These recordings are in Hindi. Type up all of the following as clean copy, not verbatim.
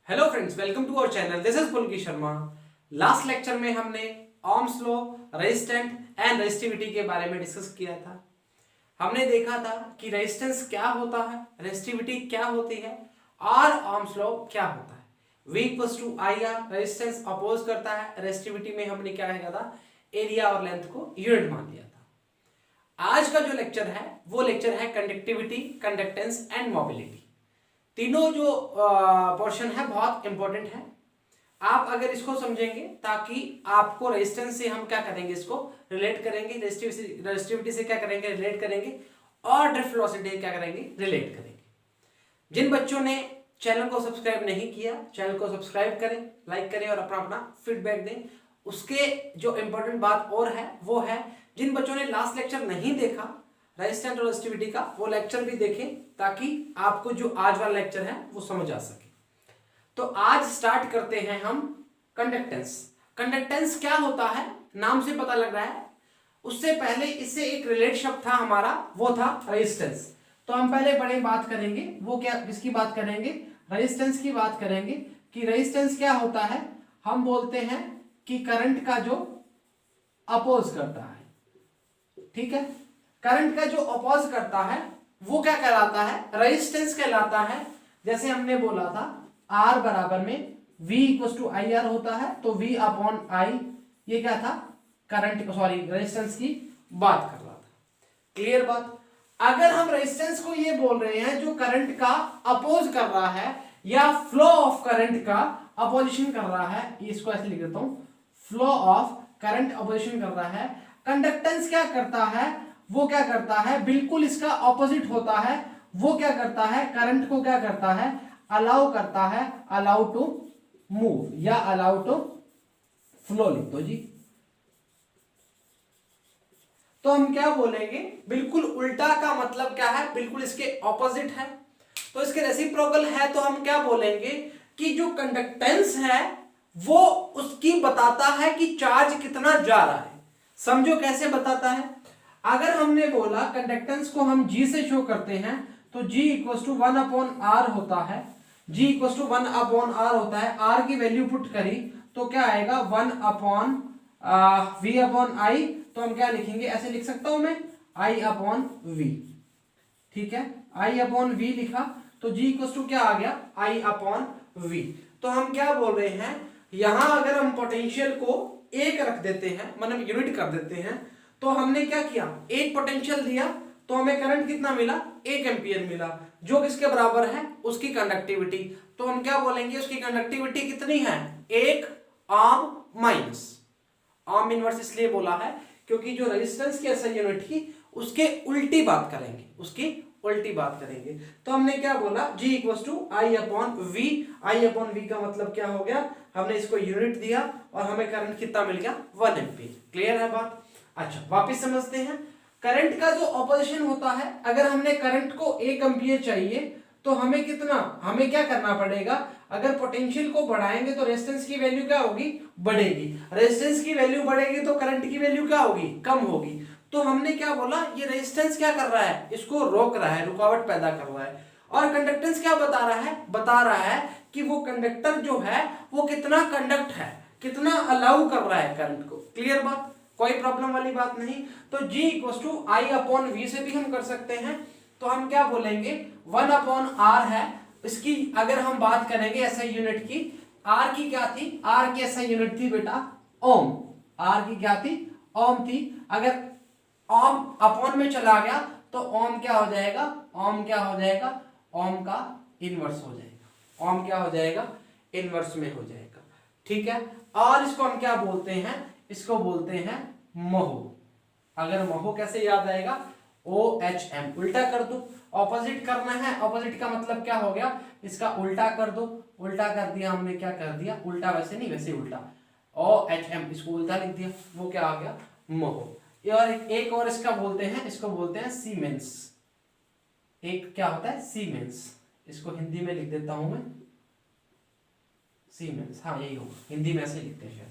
Hello friends, welcome to our channel. This is Pulki Sharma. Last lecture में हमने Ohm's law, resistant and resistivity के बारे में डिस्कस किया था। हमने देखा था कि रेजिस्टेंस क्या होता है, रेजिस्टिविटी क्या होती है और ओम्स लॉ क्या होता है। V equals to I R, resistance oppose करता है, रेजिस्टिविटी में हमने क्या किया था, एरिया और लेंथ को यूनिट मान लिया था। आज का जो लेक्चर है वो लेक्चर है कंडक्टिविटी, कंडक्टेंस एंड मोबिलिटी। तीनों जो पोर्शन है बहुत इंपॉर्टेंट है। आप अगर इसको समझेंगे ताकि आपको रेजिस्टेंस से हम क्या करेंगे, इसको रिलेट करेंगे, रेजिस्टिविटी से क्या करेंगे, रिलेट करेंगे, और ड्रिफ्ट वेलोसिटी क्या करेंगे, रिलेट करेंगे। जिन बच्चों ने चैनल को सब्सक्राइब नहीं किया, चैनल को सब्सक्राइब करें, लाइक करें और अपना अपना फीडबैक दें। उसके जो इंपॉर्टेंट बात और है वो है, जिन बच्चों ने लास्ट लेक्चर नहीं देखा रेजिस्टेंस और रेजिस्टिविटी का, वो लेक्चर भी देखें ताकि आपको जो आज वाला लेक्चर है वो समझ आ सके। तो आज स्टार्ट करते हैं हम कंडक्टेंस। कंडक्टेंस क्या होता है, नाम से पता लग रहा है। उससे पहले इससे एक रिलेट शब्द था हमारा, वो था रेजिस्टेंस। तो हम पहले बड़े बात करेंगे, वो क्या, किसकी बात करेंगे, रेजिस्टेंस की बात करेंगे कि रेजिस्टेंस क्या होता है। हम बोलते हैं कि करंट का जो अपोज करता है, ठीक है, करंट का जो अपोज करता है वो क्या कहलाता है, रेजिस्टेंस कहलाता है। जैसे हमने बोला था R बराबर में V equal to I R होता है, तो V अपॉन आई, ये क्या था, करंट, सॉरी रेजिस्टेंस की बात कर रहा था। क्लियर बात। अगर हम रेजिस्टेंस को ये बोल रहे हैं जो करंट का अपोज कर रहा है या फ्लो ऑफ करंट का अपोजिशन कर रहा है, इसको ऐसे लिख देता हूं, फ्लो ऑफ करंट अपोजिशन कर रहा है। कंडक्टेंस क्या करता है, वो क्या करता है, बिल्कुल इसका ऑपोजिट होता है। वो क्या करता है, करंट को क्या करता है, अलाउ करता है, अलाउ टू मूव या अलाउ टू फ्लो लिख दो जी। तो हम क्या बोलेंगे, बिल्कुल उल्टा का मतलब क्या है, बिल्कुल इसके ऑपोजिट है। तो इसके रेसिप्रोकल है, तो हम क्या बोलेंगे कि जो कंडक्टेंस है वो उसकी बताता है कि चार्ज कितना जा रहा है। समझो कैसे बताता है। अगर हमने बोला कंडक्टेंस को हम G से शो करते हैं, तो G equal to 1 upon R होता है। G equal to 1 upon R होता है। R की वैल्यू पुट करी तो क्या आएगा, 1 अपॉन V अपॉन आई। तो हम क्या लिखेंगे, ऐसे लिख सकता हूं मैं, I अपॉन V, ठीक है, I अपॉन V लिखा तो G इक्वल टू क्या आ गया, I अपॉन V। तो हम क्या बोल रहे हैं, यहां अगर हम पोटेंशियल को एक रख देते हैं, मतलब यूनिट कर देते हैं, तो हमने क्या किया, एक पोटेंशियल दिया तो हमें करंट कितना मिला, 1 एम्पियर मिला, जो किसके बराबर है, उसकी कंडक्टिविटी। तो हम क्या बोलेंगे, उसकी कंडक्टिविटी कितनी है, 1 ओम माइनस। ओम इनवर्स इसलिए बोला है क्योंकि जो रेजिस्टेंस की ऐसा यूनिट थी उसके उल्टी बात करेंगे, उसकी उल्टी बात करेंगे। तो हमने क्या बोला, G equal to I upon V. I upon V का मतलब क्या हो गया, हमने इसको यूनिट दिया और हमें करंट कितना मिल गया, 1 एम्पियर। क्लियर है बात। अच्छा, वापिस समझते हैं। करंट का जो ऑपोजिशन होता है, अगर हमने करंट को 1 एम्पियर चाहिए तो हमें कितना, हमें क्या करना पड़ेगा, अगर पोटेंशियल को बढ़ाएंगे तो रेजिस्टेंस की वैल्यू क्या होगी, बढ़ेगी। रेजिस्टेंस की वैल्यू बढ़ेगी तो करंट की वैल्यू क्या होगी, कम होगी। तो हमने क्या बोला, ये रेजिस्टेंस क्या कर रहा है, इसको रोक रहा है, रुकावट पैदा कर रहा है। और कंडक्टेंस क्या बता रहा है, बता रहा है कि वो कंडक्टर जो है वो कितना कंडक्ट है, कितना अलाउ कर रहा है करंट को। क्लियर बात, कोई प्रॉब्लम वाली बात नहीं। तो G equal to I upon V से भी हम कर सकते हैं। तो हम क्या बोलेंगे, 1 अपॉन आर है, इसकी अगर हम बात करेंगे ऐसा यूनिट की, आर की क्या थी, आर की ऐसा यूनिट थी बेटा ओम। आर की क्या थी, ओम थी। अगर ओम अपॉन में चला गया तो ओम क्या हो जाएगा, ओम क्या हो जाएगा, ओम का इनवर्स हो जाएगा। ओम क्या हो जाएगा, इनवर्स में हो जाएगा, ठीक है। और इसको हम क्या बोलते हैं, इसको बोलते हैं महो। अगर महो कैसे याद आएगा, OHM, उल्टा कर दो, ऑपोजिट करना है। ऑपोजिट का मतलब क्या हो गया, इसका उल्टा कर दो। उल्टा कर दिया हमने, क्या कर दिया, उल्टा वैसे नहीं, वैसे उल्टा, OHM, इसको उल्टा लिख दिया, वो क्या आ गया, महो। और एक और इसका बोलते हैं, इसको बोलते हैं सीमेंस। एक क्या होता है, सीमेंस, इसको हिंदी में लिख देता हूं मैं, सीमेंस, हाँ यही होगा, हिंदी में ऐसे लिखते हैं शायद,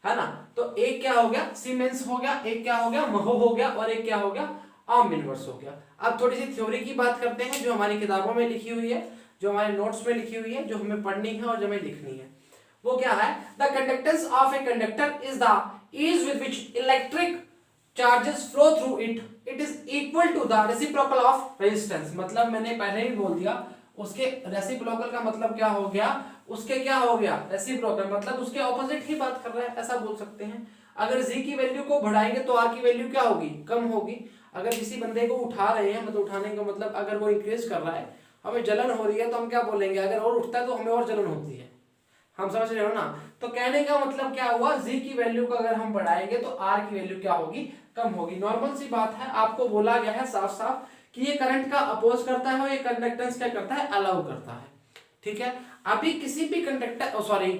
है ना। तो एक क्या हो गया, सीमेंस हो गया, एक क्या हो गया, महो हो गया, और एक क्या हो गया, ओम इनवर्स हो गया। अब थोड़ी सी थ्योरी की बात करते हैं जो हमारी किताबों में लिखी हुई है, जो हमारे नोट्स में लिखी हुई है, जो हमें पढ़नी है और जो हमें लिखनी है। वो क्या है? The conductance of a conductor is the ease with which electric charges flow through it, it is equal to the reciprocal of resistance। मतलब मैंने पहले ही बोल दिया, उसके रेसिप्रोकल का मतलब क्या हो गया? उसके क्या हो गया? रेसिप्रोकल मतलब उसके ऑपोजिट ही बात कर रहा है, ऐसा बोल सकते हैं। अगर z की वैल्यू को बढ़ाएंगे तो r की वैल्यू क्या होगी? कम होगी। अगर किसी बंदे को उठा रहे हैं, मतलब उठाने का मतलब अगर वो इंक्रीज कर रहा है, हमें जलन हो रही है, तो हम क्या बोलेंगे? अगर और उठता है तो हमें और जलन होती है। हम समझ रहे हो ना? तो कहने का मतलब क्या हुआ? z की वैल्यू को अगर हम बढ़ाएंगे तो r की वैल्यू क्या होगी? कम होगी। नॉर्मल सी बात है, आपको बोला गया है साफ साफ कि ये करंट का अपोज करता है और ये कंडक्टेंस क्या करता है? अलाउ करता है। ठीक है। अभी किसी भी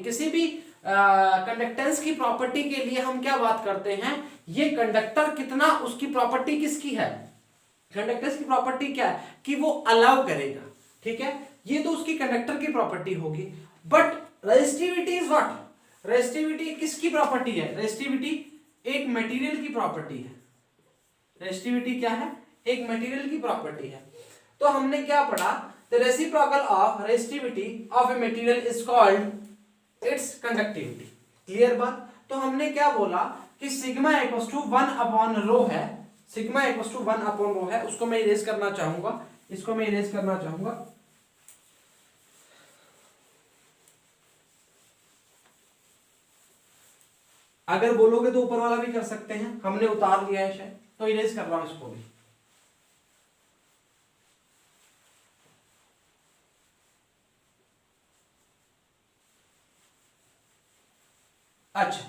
किसी भी कंडक्टेंस की प्रॉपर्टी के लिए हम क्या बात करते हैं? ये कंडक्टर कितना, उसकी प्रॉपर्टी किसकी है? कंडक्टेंस की प्रॉपर्टी क्या है? कि वो अलाउ करेगा। ठीक है, ये तो उसकी कंडक्टर की प्रॉपर्टी होगी। But resistivity is what? Resistivity किसकी प्रॉपर्टी है? रेजिस्टिविटी एक मटेरियल की प्रॉपर्टी है। रेजिस्टिविटी क्या है? एक मटेरियल की प्रॉपर्टी है। तो हमने क्या पढ़ा? The reciprocal of resistivity of a material is called its conductivity. Clear बात? तो हमने क्या बोला कि sigma equals to 1 upon rho है। Sigma equals to 1 upon rho है, उसको मैं इरेज करना चाहूंगा, इसको मैं इरेज करना चाहूंगा। अगर बोलोगे तो ऊपर वाला भी कर सकते हैं, हमने उतार लिया है शायद, तो इरेज कर रहा हूं इसको भी। अच्छा,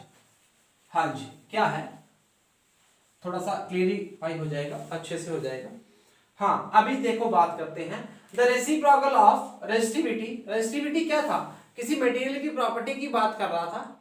हाँ जी, क्या है, थोड़ा सा क्लियरिफाई हो जाएगा, अच्छे से हो जाएगा। हाँ, अभी देखो बात करते हैं the reciprocal of resistivity. Resistivity क्या था? किसी मटेरियल की प्रॉपर्टी की बात कर रहा था।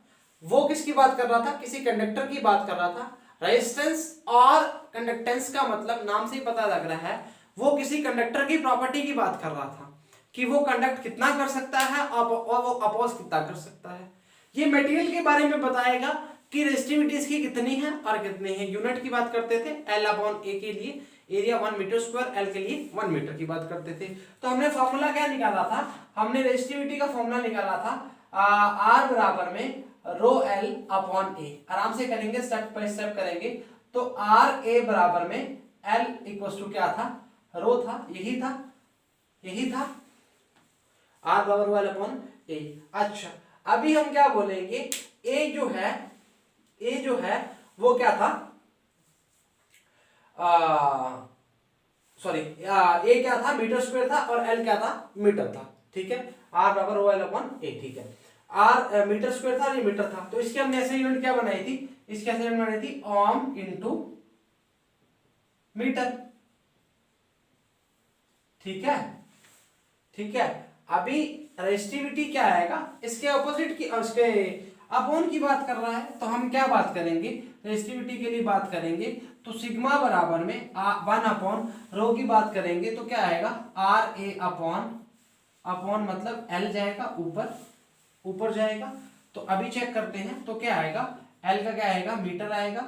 वो किसकी बात कर रहा था? किसी कंडक्टर की बात कर रहा था। रेजिस्टेंस और कंडक्टेंस का मतलब नाम से ही पता लग रहा है, वो किसी कंडक्टर की प्रॉपर्टी की बात कर रहा था कि वो कंडक्ट कितना कर सकता है और वो अपोज कितना कर सकता है। ये मटेरियल के बारे में बताएगा कि रेजिस्टिविटी इसकी कितनी है और कितनी है। यूनिट की बात करते थे L अपॉन A के लिए, एरिया 1 मीटर स्क्वायर, L के लिए 1 मीटर की बात करते थे। तो हमने फॉर्मूला क्या निकाला था? हमने रेजिस्टिविटी का फॉर्मूला निकाला था R बराबर में रो L अपॉन A। आराम से करेंगे, स्टेप बाय स्टेप करेंगे। तो R A बराबर में L इक्वल टू क्या था? रो था, यही था, यही था, R बराबर रो L अपॉन A। अच्छा, अभी हम क्या बोलेंगे? A जो है वो क्या था? A क्या था? मीटर स्क्वायर था और L क्या था? मीटर था। ठीक है, R बराबर रो L अपॉन A। ठीक है, R मीटर स्क्वायर था और ये मीटर था, तो इसकी हमने ऐसे यूनिट क्या बनाई थी? इसकी ऐसे यूनिट बनाई थी ओम इनटू मीटर। ठीक है, ठीक है। अभी रेजिस्टिविटी क्या आएगा? इसके ऑपोजिट की, उसके अपॉन की बात कर रहा है, तो हम क्या बात करेंगे? रेजिस्टिविटी के लिए बात करेंगे तो सिग्मा बराबर में 1 अपॉन रो की बात करेंगे तो क्या आएगा? आर ए अपॉन मतलब एल जाएगा ऊपर जाएगा। तो अभी चेक करते हैं, तो क्या आएगा? एल का क्या आएगा? मीटर आएगा,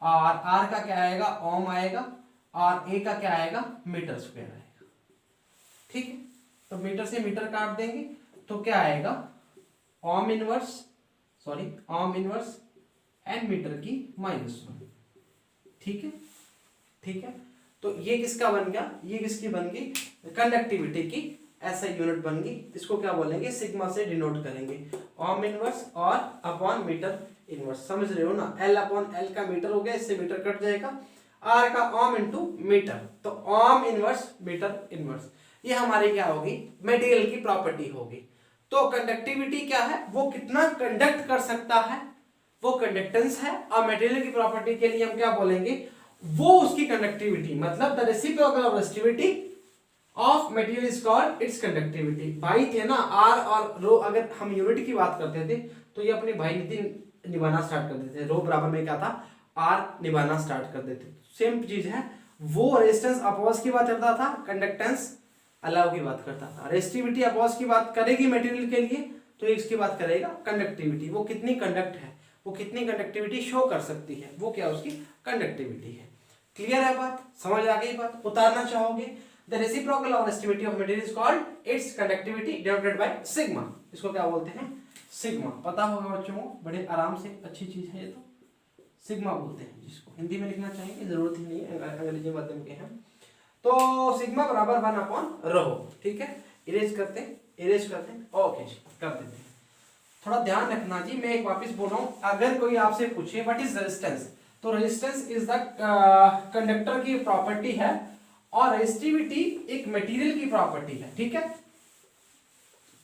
और आर का क्या आएगा? ओम आएगा, और ए का क्या आएगा? मीटर स्क्वायर आएगा। ठीक है, तो मीटर से मीटर काट देंगे तो क्या आएगा? ओम इनवर्स एंड मीटर की -1। ठीक है, ठीक है। तो ये किसका बन गया? ये किसकी बन गई? कंडक्टिविटी की ऐसा यूनिट बन गई। इसको क्या बोलेंगे? सिग्मा से डिनोट करेंगे, ओम इनवर्स और अपॉन मीटर इनवर्स। समझ रहे हो ना? L अपॉन L का मीटर हो गया, इससे मीटर कट जाएगा, R का ओम इनटू मीटर, तो ओम इनवर्स मीटर इनवर्स। ये हमारी क्या होगी? मटेरियल की प्रॉपर्टी होगी। तो कंडक्टिविटी क्या है? वो कितना कंडक्ट कर सकता है, वो कंडक्टेंस है। और मटेरियल की प्रॉपर्टी के लिए हम क्या बोलेंगे? वो उसकी कंडक्टिविटी, मतलब the reciprocal of resistivity of material is called its conductivity. भाई थे ना आर और रो, अगर हम यूनिट की बात करते थे तो ये अपने भाई नीति निभाना स्टार्ट कर देते थे। रो बराबर में क्या था? आर निभाना स्टार्ट कर देते। सेम चीज है, वो रेजिस्टेंस अपोज की बात करता था, कंडक्टेंस अलाउ की बात करता था। रेजिस्टिविटी अपोज की बात करेगी मटेरियल के लिए, तो इसकी बात करेगा कंडक्टिविटी। वो कितनी कंडक्ट है, वो कितनी कंडक्टिविटी शो कर सकती है, वो क्या उसकी कंडक्टिविटी है। क्लियर है बात, समझ आ गई बात, उतारना चाहोगे। The reciprocal of resistivity of material is called its conductivity denoted by sigma. इसको क्या बोलते हैं, सिग्मा। पता होगा बच्चों को, बड़े आराम से, अच्छी चीज है ये तो, सिग्मा बोलते हैं जिसको। हिंदी में लिखना चाहेंगे, जरूरत ही नहीं है, अंग्रेजी माध्यम के हैं तो सिग्मा बराबर 1/ρ। ठीक है, इरेज करते हैं, ओके जी, कर देते हैं। थोड़ा ध्यान रखना जी, मैं एक वापस बोल रहा हूं, अगर कोई आपसे पूछे व्हाट इज रेजिस्टेंस, तो रेजिस्टेंस इज द कंडक्टर की प्रॉपर्टी है और रेजिस्टिविटी एक मटेरियल की प्रॉपर्टी है। ठीक है,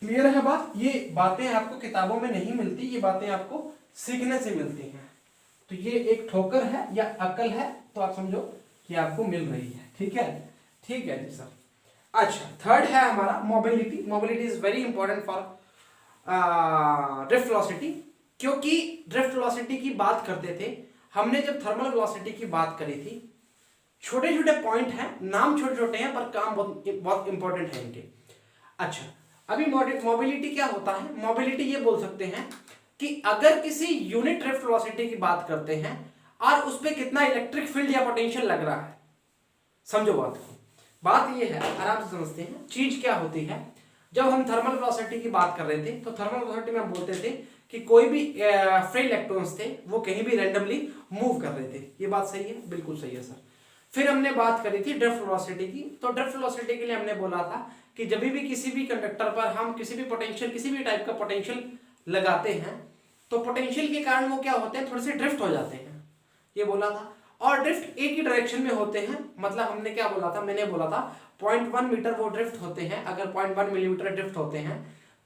क्लियर है बात। ये बातें आपको किताबों में नहीं मिलती, ये बातें आपको सीखने से मिलती हैं। तो ये एक ठोकर है या अकल है, तो आप समझो कि आपको मिल रही है। ठीक है, ठीक है जी सर। अच्छा, थर्ड है हमारा mobility. Mobility is very important for drift velocity, क्योंकि ड्रिफ्ट वेलोसिटी की बात करते थे हमने जब थर्मल वेलोसिटी की बात करी थी। छोटे छोटे पॉइंट हैं, नाम छोटे छोटे हैं, पर काम बहुत इंपॉर्टेंट है इनके। अच्छा, अभी मोबिलिटी क्या होता है, मोबिलिटी ये बोल सकते हैं कि अगर किसी यूनिट ड्रिफ्ट वेलोसिटी की बात करते हैं और उस पर कितना इलेक्ट्रिक फील्ड या पोटेंशियल लग रहा है, समझो बात को। बात ये है, आराम से समझते हैं चीज क्या होती है। जब हम थर्मल वेलोसिटी की बात कर रहे थे तो थर्मल वेलोसिटी में हम बोलते थे कि कोई भी फ्री इलेक्ट्रॉन्स थे वो कहीं भी रैंडमली मूव कर रहे थे। ये बात सही है, बिल्कुल सही है सर। फिर हमने बात करी थी ड्रिफ्ट वेलोसिटी की, तो ड्रिफ्ट वेलोसिटी के लिए हमने बोला था कि जब भी किसी भी कंडक्टर पर हम किसी भी पोटेंशियल, किसी भी टाइप का पोटेंशियल लगाते हैं तो पोटेंशियल के कारण वो क्या होते हैं, थोड़े से ड्रिफ्ट हो जाते हैं, ये बोला था। और ड्रिफ्ट एक ही डायरेक्शन में होते हैं, मतलब हमने क्या बोला था, मैंने बोला था 0.1 मीटर वो ड्रिफ्ट होते हैं। अगर 0.1 मिलीमीटर ड्रिफ्ट होते हैं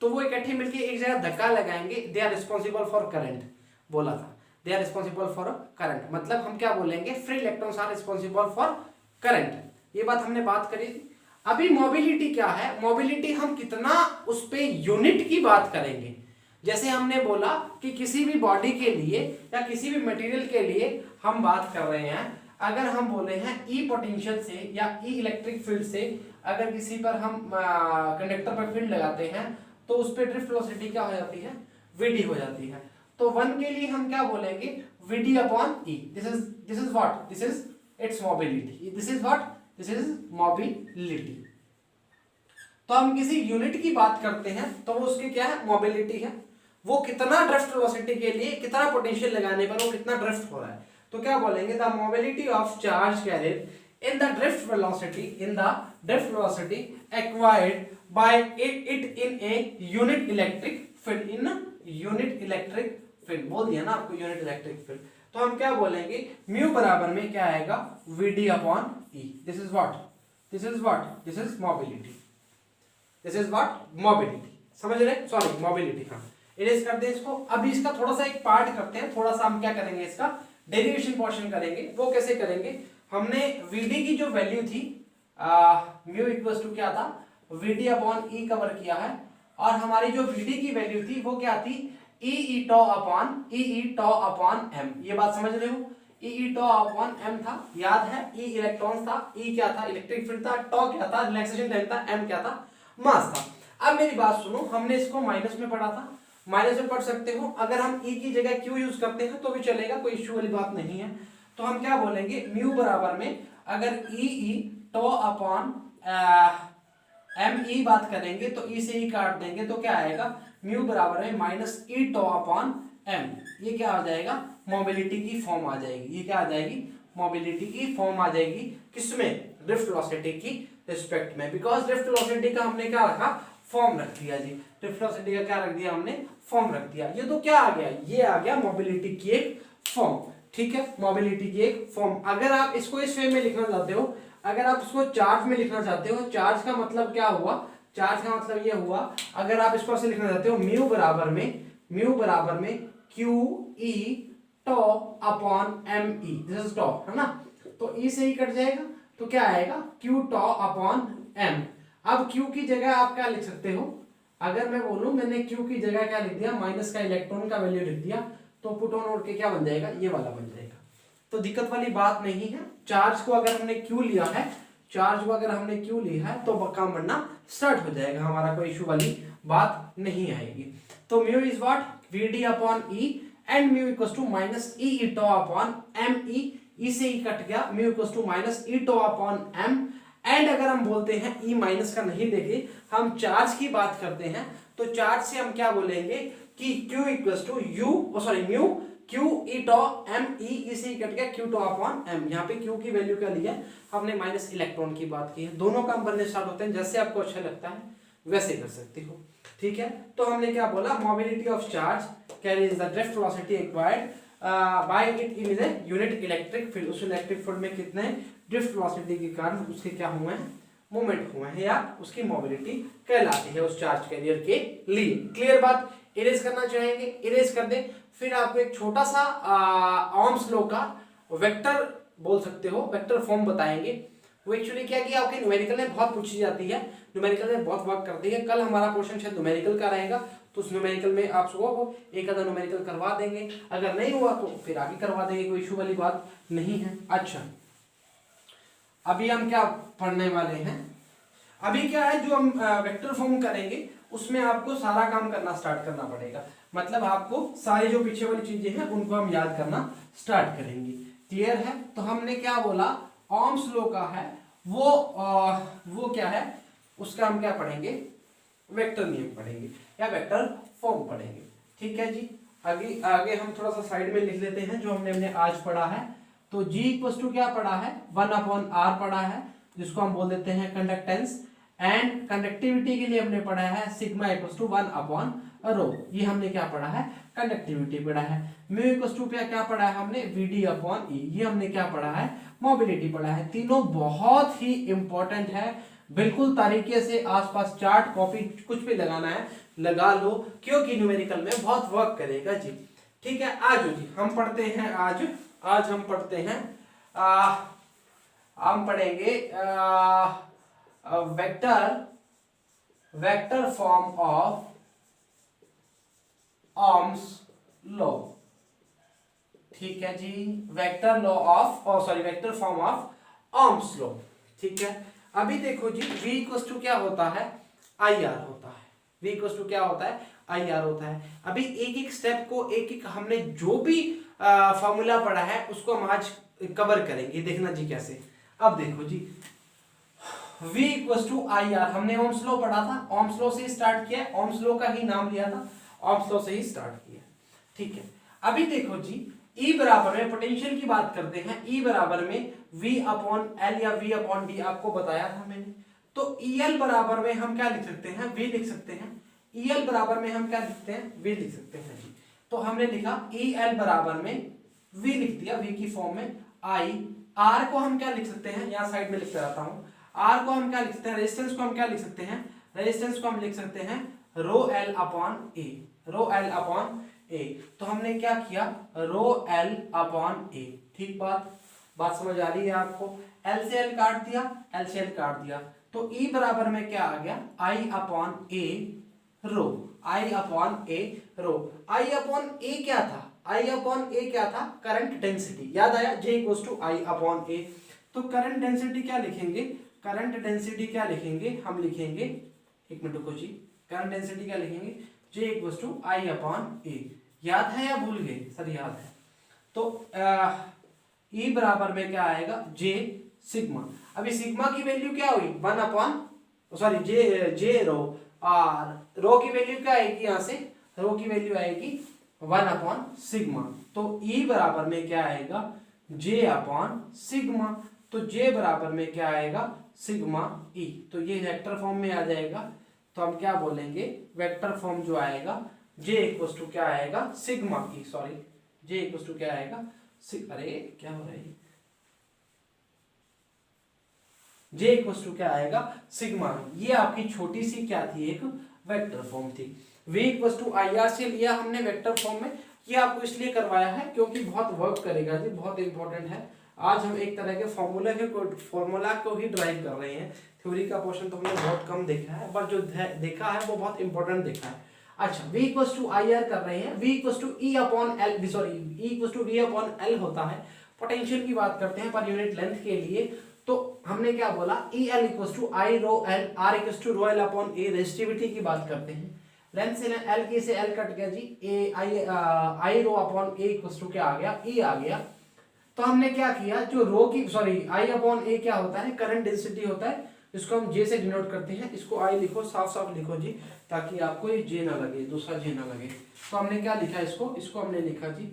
तो वो इकट्ठे मिलकर एक जगह धक्का लगाएंगे, they are responsible for current, बोला था। They are responsible for current, मतलब हम क्या बोलेंगे, free electrons are responsible for current. ये बात हमने बात करी थी। अभी मोबिलिटी क्या है, मोबिलिटी हम कितना उस पे यूनिट की बात करेंगे। जैसे हमने बोला कि किसी भी बॉडी के लिए या किसी भी मटेरियल के लिए हम बात कर रहे हैं, अगर हम बोले हैं ई पोटेंशियल से या ई इलेक्ट्रिक फील्ड से अगर किसी पर हम कंडक्टर पर फील्ड लगाते हैं तो उस पर ड्रिफ्ट वेलोसिटी क्या हो जाती है, वीडी हो जाती है। तो 1 के लिए हम क्या बोलेंगे, VD upon E. This is what, this is its mobility. This is what, this is mobility. तो हम किसी यूनिट की बात करते हैं तो वो उसकी क्या है, मोबिलिटी है। वो कितना ड्रिफ्ट वेलोसिटी के लिए कितना पोटेंशियल लगाने पर वो कितना ड्रिफ्ट हो रहा है, तो क्या बोलेंगे, the mobility of charge carried in the drift velocity, in the drift velocity acquired by it in a unit electric field, in unit electric field. बोल दिया ना आपको, यूनिट इलेक्ट्रिक फील्ड। तो हम क्या बोलेंगे, म्यू बराबर में क्या आएगा, VD upon E. This is what, this is what, this is mobility, this is what, mobility. समझ रहे, सॉरी मोबिलिटी। हाँ, इरेज कर दे इसको। अभी इसका थोड़ा सा एक पार्ट करते हैं, थोड़ा सा हम क्या करेंगे, इसका डेरिवेशन पोर्शन करेंगे। वो कैसे करेंगे, हमने वीडी की जो वैल्यू थी म्यू इक्वल्स टू क्या था, वीडी अपॉन ई कवर किया है, और हमारी जो वीडी की वैल्यू थी वो क्या थी, ई टॉ अपॉन एम। ये बात समझ रहे हो, ई टॉ अपॉन एम था, याद है। ई इलेक्ट्रॉन्स था, ई क्या था, इलेक्ट्रिक फील्ड था, टॉ क्या था, रिलैक्सेशन टाइम था, एम क्या था, मास था। अब मेरी बात सुनो, हमने इसको माइनस में पढ़ा था, माइनस में पढ़ सकते हो। अगर हम ई की जगह क्यू यूज करते हैं तो भी चलेगा, कोई इश्यू वाली बात नहीं है। तो हम क्या बोलेंगे, म्यू बराबर में अगर ई टॉ अपॉन एम ई बात करेंगे तो ई से ई काट देंगे तो क्या आएगा, म्यू बराबर में minus e tau upon M. ये क्या आ जाएगा, मोबिलिटी की फॉर्म आ जाएगी। ये क्या आ जाएगी, मोबिलिटी की फॉर्म आ जाएगी। किसमें, ड्रिफ्ट वेलोसिटी की रिस्पेक्ट में, बिकॉज ड्रिफ्ट वेलोसिटी का हमने क्या रखा, फॉर्म रख दिया जी। ड्रिफ्ट वेलोसिटी का क्या रख दिया हमने, फॉर्म रख दिया। ये तो क्या आ गया, ये आ गया मोबिलिटी की एक फॉर्म। ठीक है, मोबिलिटी की एक फॉर्म। अगर आप इसको इस वे में लिखना चाहते हो, अगर आप इसको चार्ज में लिखना चाहते हो, चार्ज का मतलब क्या हुआ, चार्ज का मतलब ये हुआ, अगर आप इसको ऐसे लिखना चाहते हो, म्यू बराबर में q e tau upon m e, this is tau, है ना। तो ई से ही कट जाएगा तो क्या आएगा, क्यू टॉ अपॉन एम। अब क्यू की जगह आप क्या लिख सकते हो, अगर मैं बोलूं मैंने क्यू की जगह क्या लिख दिया, माइनस का इलेक्ट्रॉन का वैल्यू लिख दिया, तो पुट ऑन और के क्या बन जाएगा, ये वाला बन जाएगा। तो दिक्कत वाली बात नहीं है। चार्ज को अगर हमने क्यू लिया है, चार्ज को अगर हमने क्यू लिया है तो काम बनना स्टार्ट हो जाएगा, हमारा कोई इशू वाली बात नहीं आएगी। तो mu is what, v d upon e, and mu equals to minus e tau upon m e. E से ई कट गया, mu equals to minus e tau upon m. And अगर हम बोलते हैं ई माइनस का नहीं लेंगे, हम चार्ज की बात करते हैं, तो चार्ज से हम क्या बोलेंगे कि Q equals to u sorry mu Q e tau m, e से कट गया Q टो अपॉन एम। यहाँ पे Q की वैल्यू क्या लिया है हमने, माइनस इलेक्ट्रॉन की बात की है। दोनों काम बनने स्टार्ट होते हैं, जैसे आपको अच्छा लगता है वैसे कर सकते हो, ठीक है। तो हमने क्या बोला, mobility of charge carries the drift velocity acquired by it in the unit electric field. उस इलेक्ट्रिक फील्ड में कितने ड्रिफ्ट वेलोसिटी के कारण उसके क्या हुए हैं, मूवमेंट हुए हैं, या उसकी मोबिलिटी कहलाती है उस चार्ज कैरियर के लिए। क्लियर बात। इरेज करना चाहेंगे, इरेज कर दे। फिर आपको एक छोटा सा ओम्स लॉ का वेक्टर बोल सकते हो, वेक्टर फॉर्म बताएंगे। वो एक्चुअली क्या कि आपके न्यूमेरिकल में बहुत पूछी जाती है, न्यूमेरिकल में बहुत वर्क करती है। कल हमारा पोर्शन शायद न्यूमेरिकल का रहेगा, तो उस न्यूमेरिकल में आप सुबह एक आधा न्यूमेरिकल करवा देंगे, अगर नहीं हुआ तो फिर आगे करवा देंगे, कोई इशू वाली बात नहीं है। अच्छा, अभी हम क्या पढ़ने वाले हैं, अभी क्या है जो हम वेक्टर फॉर्म करेंगे उसमें आपको सारा काम करना स्टार्ट करना पड़ेगा। मतलब आपको सारी जो पीछे वाली चीजें हैं उनको हम याद करना स्टार्ट करेंगे। क्लियर है। तो हमने क्या बोला, ओम्स लॉ का है वो क्या है, उसका हम क्या पढ़ेंगे, वेक्टर नियम पढ़ेंगे या वेक्टर फॉर्म पढ़ेंगे। ठीक है जी। आगे आगे हम थोड़ा सा साइड में लिख लेते हैं जो हमने आज पढ़ा है। तो G इक्वल्स टू क्या पढ़ा है, 1/r पढ़ा है, जिसको हम बोल देते हैं कंडक्टेंस। एंड कंडक्टिविटी के लिए हमने पढ़ा है सिग्मा इक्वल्स टू 1/ρ। ये हमने क्या पढ़ा है, कंडक्टिविटी पढ़ा है। म्यू इक्वल्स टू क्या पढ़ा है हमने, Vd/E। ये हमने क्या पढ़ा है, मोबिलिटी पढ़ा है। तीनों बहुत ही इंपॉर्टेंट है, बिल्कुल तरीके से आसपास चार्ट कॉपी कुछ भी लगाना है लगा लो, क्योंकि न्यूमेरिकल में बहुत वर्क करेगा जी। ठीक है। आज जी हम पढ़ते हैं, आज हम पढ़ते हैं, हम पढ़ेंगे vector form of ohm's law. ठीक है जी, vector law of vector form of ohm's law. ठीक है। अभी देखो जी, V इक्वल्स टू क्या होता है, IR होता है। V इक्वल्स टू क्या होता है, IR होता है। अभी एक एक स्टेप को एक एक हमने जो भी फॉर्मूला पढ़ा है उसको हम आज कवर करेंगे, देखना जी कैसे। अब देखो जी, V इक्वल्स टू IR, हमने ओम्स लॉ पढ़ा था, ओम्स लॉ से स्टार्ट किया, ओम्स लॉ का ही नाम लिया था, ओम्स लॉ से ही स्टार्ट किया। ठीक है। अभी देखो जी, E बराबर में पोटेंशियल की बात करते हैं, E बराबर में V/L या V/D आपको बताया था मैंने। तो EL बराबर में हम क्या लिख सकते हैं, V लिख सकते हैं। EL बराबर में हम क्या लिखते हैं, V लिख सकते हैं जी। तो हमने लिखा EL बराबर में V लिख दिया, V की फॉर्म में I। R को हम क्या लिख सकते हैं, यहाँ साइड में लिखता रहता हूँ। R को हम क्या लिख सकते हैं, रेजिस्टेंस को हम क्या लिख सकते हैं, रेजिस्टेंस को हम लिख सकते हैं ρL/A, ρL/A। तो हमने क्या किया, ρL/A। ठीक बात समझ आ रही है आपको। L से L काट दिया, L से L काट दिया, तो E बराबर में क्या आ गया, I/A रो, I/A रो। I/A क्या था, I/A क्या था, करंट डेंसिटी। याद आया, J इक्वल्स टू I/A। तो करंट डेंसिटी क्या लिखेंगे, करंट डेंसिटी क्या लिखेंगे, हम लिखेंगे, एक मिनट रुको जी, करंट डेंसिटी क्या लिखेंगे, J इक्वल्स टू I/A। याद है या भूल गए, सर याद है। तो E बराबर में क्या आएगा, J सिग्मा। अभी सिग्मा की वैल्यू क्या हुई, J रो, और रो की वैल्यू क्या आएगी, यहाँ से रो की वैल्यू आएगी 1/सिग्मा। तो E बराबर में क्या आएगा, J/सिग्मा। तो J बराबर में क्या आएगा, सिग्मा E। तो ये वेक्टर फॉर्म में आ जाएगा। तो हम क्या बोलेंगे, वेक्टर फॉर्म जो आएगा, J इक्वल्स टू क्या आएगा, sigma E, J equals to क्या आएगा, अरे क्या हो रहा है, J इक्वल्स टू क्या आएगा, सिग्मा। ये आपकी छोटी सी क्या थी, एक वेक्टर फॉर्म थी। V इक्वल्स टू IR से लिया हमने वेक्टर फॉर्म में, ये आपको इसलिए करवाया है क्योंकि बहुत वर्क करेगा जी, बहुत इंपॉर्टेंट है। आज हम एक तरह के फॉर्मूला को ही ड्राइव कर रहे हैं। थ्योरी का पोर्शन तो हमने बहुत कम देखा है, पर जो देखा है वो बहुत इंपॉर्टेंट देखा है। अच्छा, V इक्वल्स टू IR कर रहे हैं, V equals to E/L, E equals to V/L होता है। पोटेंशियल की बात करते हैं पर यूनिट लेंथ के लिए, तो हमने क्या बोला, EL equals to I rho L, R equals to ρL/A। Resistivity की बात करते हैं, लेंथ से L के से L कट गया जी, I rho upon A equals to क्या आ गया, E आ गया। तो हमने क्या किया, जो रो की आई अपॉन ए क्या होता है, करंट डेंसिटी होता है, इसको हम जे से डिनोट करते हैं। इसको आई लिखो, साफ साफ लिखो जी, ताकि आपको ये जे ना लगे, दूसरा जे ना लगे। तो हमने क्या लिखा इसको हमने लिखा जी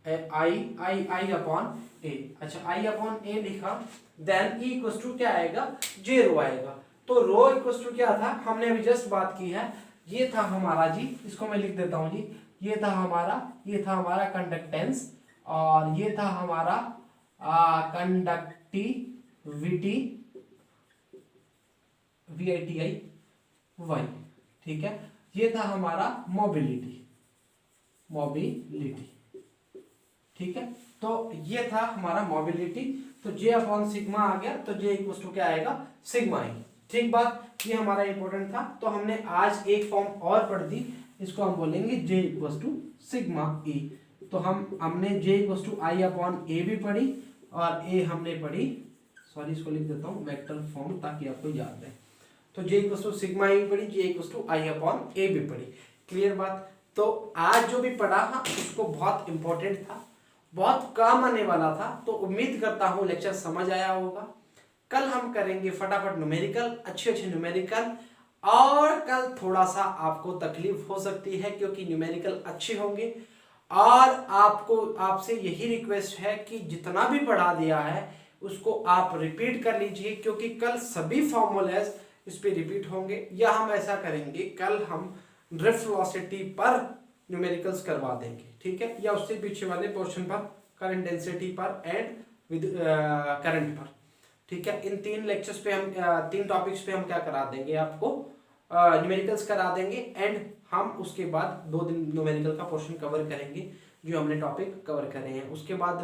आई अपॉन ए। अच्छा, आई अपॉन ए लिखा, देन ई इक्वल्स टू क्या आएगा, जे रो आएगा। तो रो इक्वल्स टू क्या था, हमने अभी जस्ट बात की है, ये था हमारा जी, इसको मैं लिख देता हूं जी, ये था हमारा कंडक्टेंस, और ये था हमारा कंडक्टिविटी, VITI वाई, ठीक है। ये था हमारा मोबिलिटी, ठीक है। तो ये था हमारा मोबिलिटी। तो J अपॉन सिग्मा आ गया, तो J इक्वल्स टू क्या आएगा, सिग्मा ई। ठीक बात, ये हमारा इंपॉर्टेंट था। तो हमने आज एक फॉर्म और पढ़ दी, इसको हम बोलेंगे J equals to sigma e. तो हमने J equals to I upon a भी पढ़ी, और ए हमने पढ़ी, इसको लिख देता हूँ वेक्टर फॉर्म ताकि आपको याद रहे। तो J equals to sigma e पढ़ी, J equals to I upon a भी पढ़ी। क्लियर बात। तो आज जो भी पढ़ा उसको बहुत इंपॉर्टेंट था, बहुत काम आने वाला था। तो उम्मीद करता हूँ लेक्चर समझ आया होगा। कल हम करेंगे फटाफट न्यूमेरिकल, अच्छे न्यूमेरिकल, और कल थोड़ा सा आपको तकलीफ हो सकती है क्योंकि न्यूमेरिकल अच्छे होंगे। और आपसे यही रिक्वेस्ट है कि जितना भी पढ़ा दिया है उसको आप रिपीट कर लीजिए, क्योंकि कल सभी फॉर्मूलेज इस पे रिपीट होंगे। या हम ऐसा करेंगे, कल हम ड्रिफ्ट वेलोसिटी पर न्यूमेरिकल्स करवा देंगे, ठीक है, या उससे पीछे वाले पोर्शन पर, करंट डेंसिटी पर एंड विद करंट पर, ठीक है। इन 3 लेक्चर्स पे हम 3 टॉपिक्स पे हम क्या करा देंगे, आपको न्यूमेरिकल्स करा देंगे, एंड हम उसके बाद 2 दिन न्यूमेरिकल का पोर्शन कवर करेंगे जो हमने टॉपिक कवर करे हैं। उसके बाद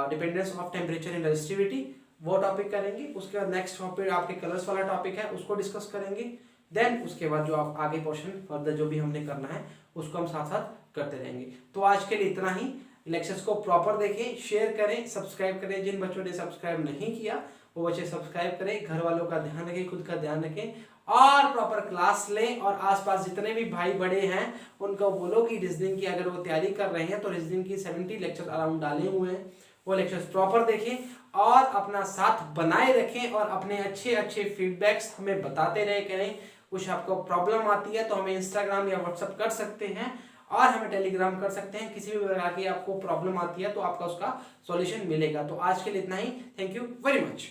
dependence of temperature in resistivity वो टॉपिक करेंगे। उसके बाद नेक्स्ट टॉपिक आपके कलर्स वाला टॉपिक है, उसको डिस्कस करेंगे। देन उसके बाद जो आप आगे पोर्शन फर्दर जो भी हमने करना है उसको हम साथ साथ करते रहेंगे। तो आज के लिए इतना ही। लेक्चर्स को प्रॉपर देखें, शेयर करें, सब्सक्राइब करें। जिन बच्चों ने सब्सक्राइब नहीं किया वो बच्चे सब्सक्राइब करें, घर वालों का ध्यान रखें, खुद का ध्यान रखें, और प्रॉपर क्लास लें। और आसपास जितने भी भाई बड़े हैं उनको बोलो कि रीजनिंग की अगर वो तैयारी कर रहे हैं तो रीजनिंग की 70 लेक्चर अराउंड डाले हुए हैं, वो लेक्चर्स प्रॉपर देखें और अपना साथ बनाए रखें, और अपने अच्छे फीडबैक्स हमें बताते रहे करें। कुछ आपको प्रॉब्लम आती है तो हमें इंस्टाग्राम या व्हाट्सएप कर सकते हैं, और हमें टेलीग्राम कर सकते हैं। किसी भी प्रकार की आपको प्रॉब्लम आती है तो आपका उसका सॉल्यूशन मिलेगा। तो आज के लिए इतना ही। Thank you very much.